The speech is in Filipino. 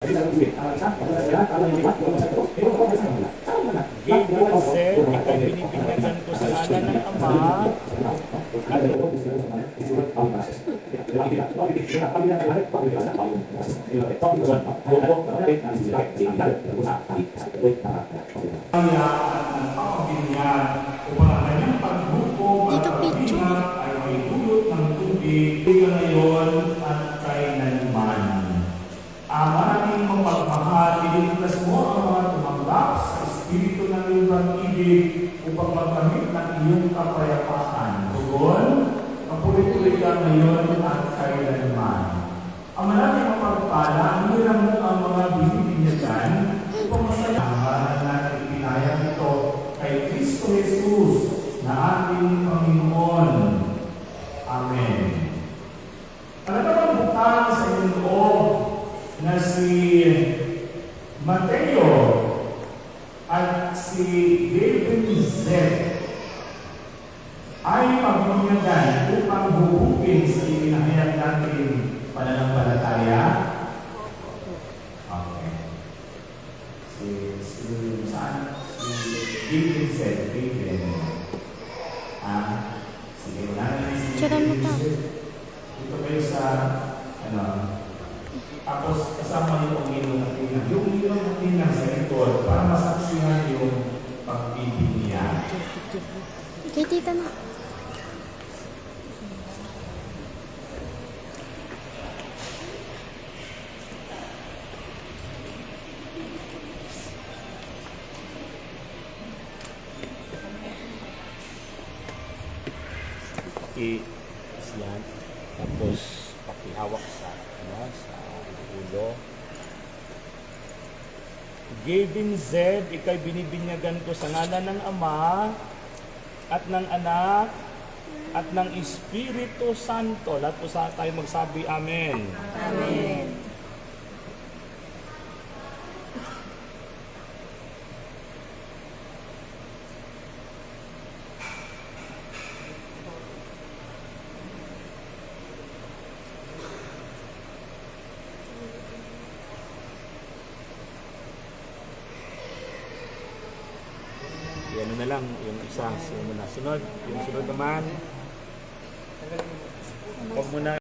Gabriel said, ikay binibinyagan ko sa ngalan ng Ama at Dito picture. Ay may dulot ng tubig ngayon at kailanman. Maraming mapagmahal, ililigtas mo ang mga tumanggap sa Espiritu ng iyong pag-ibig upang magkamit ng iyong kapayapaan. Tugon, mapulit-ulit ka ngayon at kailanman. Ang maraming mapagpala, hiniram mo ang mga binibinyagan upang masaya. Ang natin ipinayang ito kay Kristo Jesus na ating Panginoon. Amen. Talagang butang sa iyong loob na si Mateo at si Gabriel Z ay pagmamagalan upang hubugin sa itinahayag natin pananampalataya. Okay. Si Gabriel Z, Gabriel. Sige, wala na si Tsuran mo pa. Dito kayo sa, tapos kasama yung Panginoon at Ina. Yung Panginoon at Ina sa ito para masaksihan yung pag-ibig niya. Kay tita na. yan. Tapos pakihawak sa sa ulo. Gavin Z, ikay binibinyagan ko sa ngalan ng Ama at ng Anak at ng Espiritu Santo. Lahat po sa tayo magsabi, Amen. Amen. Yan na lang, yung isa, sunod. Yung sunod naman, huwag mo na